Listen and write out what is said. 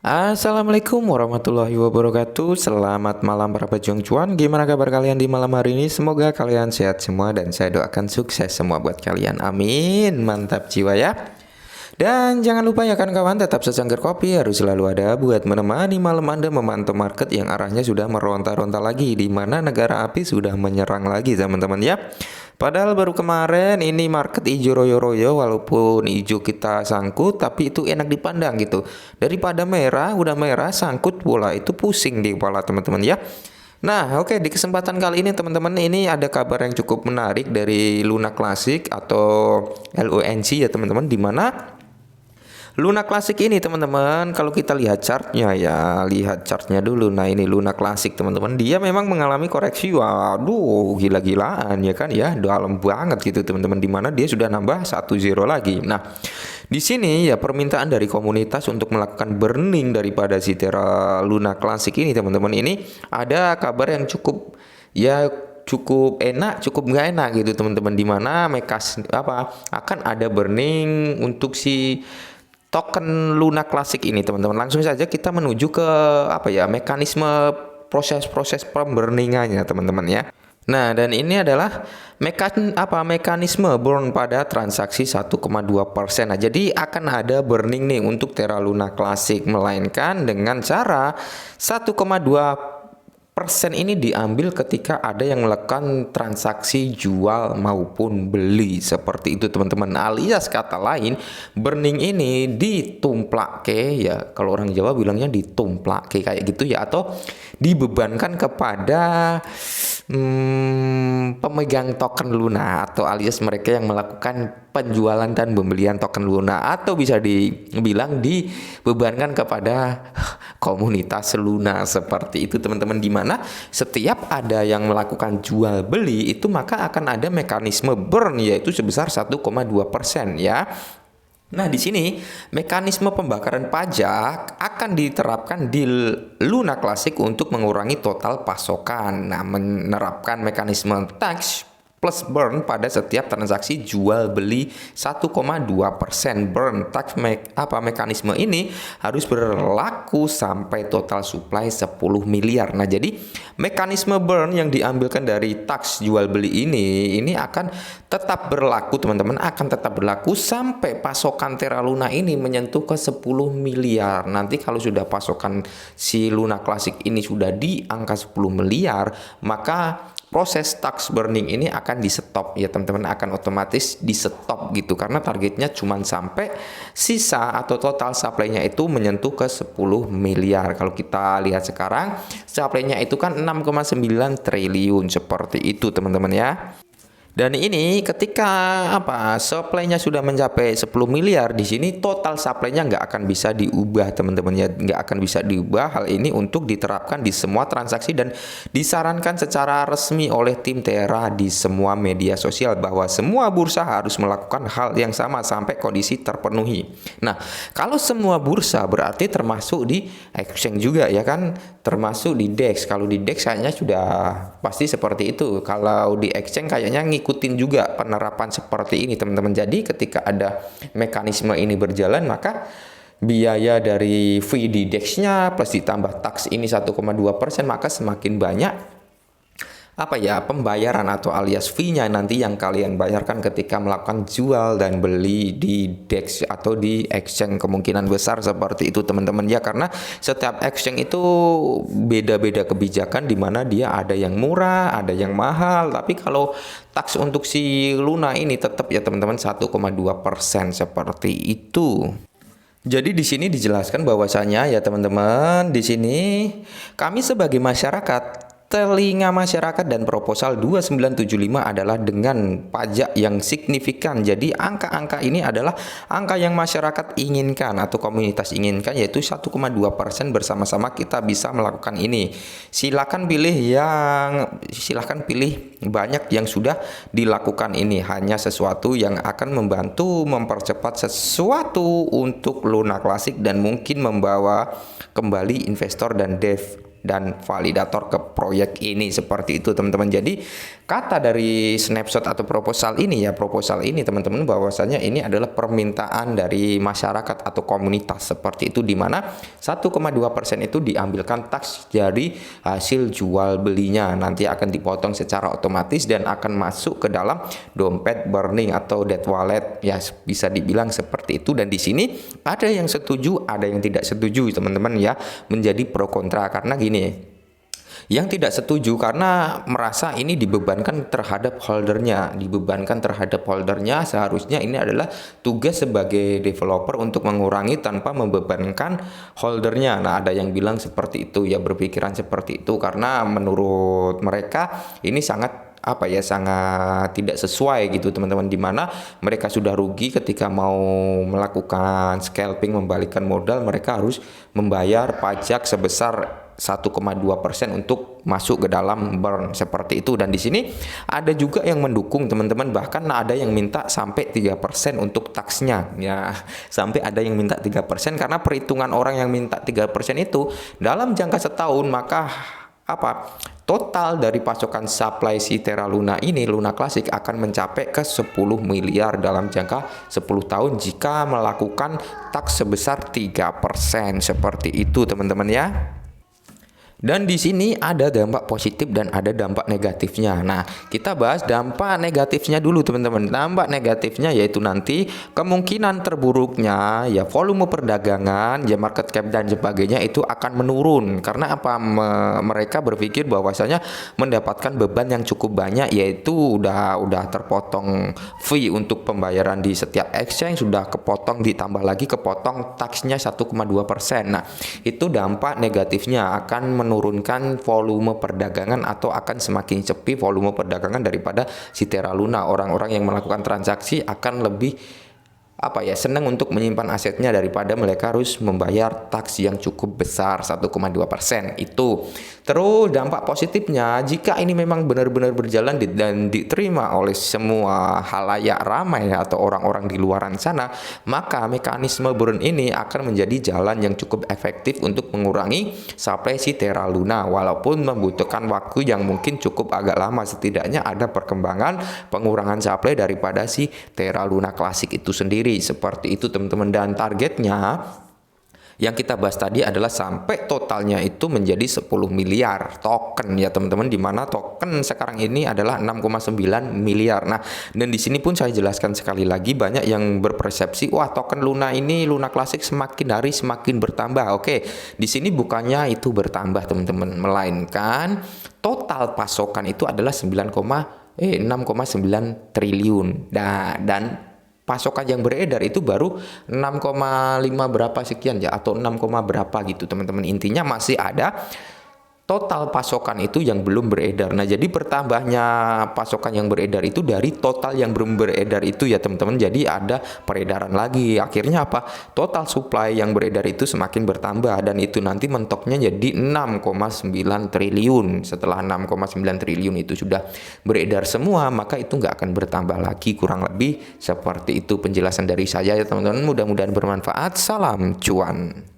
Assalamualaikum warahmatullahi wabarakatuh. Selamat malam para pejuang cuan. Gimana kabar kalian di malam hari ini? Semoga kalian sehat semua dan saya doakan sukses semua buat kalian. Amin. Mantap jiwa ya. Dan jangan lupa ya kawan-kawan, tetap secangkir kopi harus selalu ada buat menemani malam Anda memantau market yang arahnya sudah meronta-ronta lagi, di mana negara api sudah menyerang lagi teman-teman ya. Padahal baru kemarin ini market hijau royo-royo, walaupun hijau kita sangkut tapi itu enak dipandang gitu. Daripada merah, udah merah sangkut bola itu pusing di kepala teman-teman ya. Nah, oke, di kesempatan kali ini teman-teman, ini ada kabar yang cukup menarik dari Luna Classic atau LUNC ya teman-teman, di mana Luna Classic ini teman-teman, kalau kita lihat chartnya ya, lihat chartnya dulu. Nah ini Luna Classic teman-teman, dia memang mengalami koreksi, waduh gila-gilaan ya kan ya, dalam banget gitu teman-teman, dimana dia sudah nambah 1-0 lagi. Nah di sini ya permintaan dari komunitas untuk melakukan burning daripada si Terra Luna Classic ini teman-teman, ini ada kabar yang cukup ya, cukup enak, cukup nggak enak gitu teman-teman, dimana akan ada burning untuk si token Luna Classic ini teman-teman. Langsung saja kita menuju ke mekanisme proses-proses pemburningannya teman-teman ya. Nah, dan ini adalah mekanisme burn pada transaksi 1,2%. Nah, jadi akan ada burning nih untuk Terra Luna Classic, melainkan dengan cara 1,2% ini diambil ketika ada yang melakukan transaksi jual maupun beli, seperti itu teman-teman. Alias kata lain, burning ini ditumplake ya, kalau orang Jawa bilangnya ditumplake kayak gitu ya, atau dibebankan kepada pemegang token Luna, atau alias mereka yang melakukan penjualan dan pembelian token Luna, atau bisa dibilang dibebankan kepada komunitas Luna, seperti itu teman-teman, dimana setiap ada yang melakukan jual beli itu maka akan ada mekanisme burn, yaitu sebesar 1,2% ya. Nah, di sini mekanisme pembakaran pajak akan diterapkan di Luna Classic untuk mengurangi total pasokan. Nah, menerapkan mekanisme tax plus burn pada setiap transaksi jual beli 1,2%. Burn tax mekanisme ini harus berlaku sampai total supply 10 miliar. Nah, jadi mekanisme burn yang diambilkan dari tax jual beli ini akan tetap berlaku teman-teman, akan tetap berlaku sampai pasokan Terra Luna ini menyentuh ke 10 miliar. Nanti kalau sudah pasokan si Luna Classic ini sudah di angka 10 miliar, maka proses tax burning ini akan di stop ya teman-teman, akan otomatis di stop gitu, karena targetnya cuma sampai sisa atau total supply-nya itu menyentuh ke 10 miliar. Kalau kita lihat sekarang supply-nya itu kan 6,9 triliun, seperti itu teman-teman ya. Dan ini ketika supply-nya sudah mencapai 10 miliar, di sini total supply-nya nggak akan bisa diubah teman-teman ya, nggak akan bisa diubah. Hal ini untuk diterapkan di semua transaksi dan disarankan secara resmi oleh tim Terra di semua media sosial bahwa semua bursa harus melakukan hal yang sama sampai kondisi terpenuhi. Nah, kalau semua bursa berarti termasuk di exchange juga ya kan, termasuk di DEX. Kalau di DEX kayaknya sudah pasti seperti itu. Kalau di exchange kayaknya ikutin juga penerapan seperti ini teman-teman. Jadi ketika ada mekanisme ini berjalan, maka biaya dari fee di DEX-nya plus ditambah tax ini 1,2%, maka semakin banyak pembayaran atau alias fee-nya nanti yang kalian bayarkan ketika melakukan jual dan beli di DEX atau di exchange. Kemungkinan besar seperti itu teman-teman ya, karena setiap exchange itu beda-beda kebijakan, di mana dia ada yang murah, ada yang mahal. Tapi kalau tax untuk si Luna ini tetap ya teman-teman 1,2%, seperti itu. Jadi di sini dijelaskan bahwasanya ya teman-teman, di sini kami sebagai masyarakat, telinga masyarakat dan proposal 2975 adalah dengan pajak yang signifikan. Jadi angka-angka ini adalah angka yang masyarakat inginkan atau komunitas inginkan, yaitu 1,2%. Bersama-sama kita bisa melakukan ini. Silahkan pilih banyak yang sudah dilakukan ini, hanya sesuatu yang akan membantu mempercepat sesuatu untuk Luna Classic dan mungkin membawa kembali investor dan dan validator ke proyek ini. Seperti itu teman-teman. Jadi kata dari snapshot atau proposal ini teman-teman, bahwasanya ini adalah permintaan dari masyarakat atau komunitas seperti itu, di mana 1,2% itu diambilkan tax dari hasil jual belinya, nanti akan dipotong secara otomatis dan akan masuk ke dalam dompet burning atau dead wallet, ya bisa dibilang seperti itu. Dan di sini ada yang setuju, ada yang tidak setuju teman-teman ya, menjadi pro kontra. Karena gini, yang tidak setuju karena merasa ini dibebankan terhadap holdernya, seharusnya ini adalah tugas sebagai developer untuk mengurangi tanpa membebankan holdernya. Nah, ada yang bilang seperti itu ya, berpikiran seperti itu karena menurut mereka ini sangat sangat tidak sesuai gitu teman-teman, dimana mereka sudah rugi ketika mau melakukan scalping, membalikkan modal, mereka harus membayar pajak sebesar 1,2% untuk masuk ke dalam burn seperti itu. Dan di sini ada juga yang mendukung teman-teman, bahkan ada yang minta sampai 3% untuk taksnya ya, sampai ada yang minta 3% karena perhitungan orang yang minta 3% itu dalam jangka setahun, maka total dari pasokan supply si Terra Luna ini, Luna Classic, akan mencapai ke 10 miliar dalam jangka 10 tahun jika melakukan tax sebesar 3%. Seperti itu teman-teman ya. Dan di sini ada dampak positif dan ada dampak negatifnya. Nah, kita bahas dampak negatifnya dulu teman-teman. Dampak negatifnya yaitu nanti kemungkinan terburuknya ya volume perdagangan, ya market cap dan sebagainya itu akan menurun. Karena mereka berpikir bahwasanya mendapatkan beban yang cukup banyak, yaitu udah terpotong fee untuk pembayaran di setiap exchange, sudah kepotong, ditambah lagi kepotong taxnya 1,2%. Nah, itu dampak negatifnya, akan menurunkan volume perdagangan atau akan semakin sepi volume perdagangan daripada si Terra Luna. Orang-orang yang melakukan transaksi akan lebih senang untuk menyimpan asetnya daripada mereka harus membayar tax yang cukup besar 1,2% itu. Terus dampak positifnya, jika ini memang benar-benar berjalan dan diterima oleh semua halayak ramai atau orang-orang di luaran sana, maka mekanisme burn ini akan menjadi jalan yang cukup efektif untuk mengurangi supply si Terra Luna, walaupun membutuhkan waktu yang mungkin cukup agak lama. Setidaknya ada perkembangan pengurangan supply daripada si Terra Luna Classic itu sendiri. Seperti itu teman-teman. Dan targetnya yang kita bahas tadi adalah sampai totalnya itu menjadi 10 miliar token ya teman-teman, di mana token sekarang ini adalah 6,9 miliar. Nah, dan di sini pun saya jelaskan sekali lagi, banyak yang berpersepsi wah token Luna ini, Luna Classic semakin hari semakin bertambah. Oke, di sini bukannya itu bertambah teman-teman, melainkan total pasokan itu adalah 6,9 triliun. Nah, dan pasokan yang beredar itu baru 6,5 berapa sekian ya, atau 6, berapa gitu teman-teman. Intinya masih ada total pasokan itu yang belum beredar. Nah, jadi bertambahnya pasokan yang beredar itu dari total yang belum beredar itu ya teman-teman. Jadi ada peredaran lagi. Akhirnya total supply yang beredar itu semakin bertambah, dan itu nanti mentoknya jadi 6,9 triliun. Setelah 6,9 triliun itu sudah beredar semua, maka itu nggak akan bertambah lagi. Kurang lebih seperti itu penjelasan dari saya ya teman-teman. Mudah-mudahan bermanfaat. Salam cuan.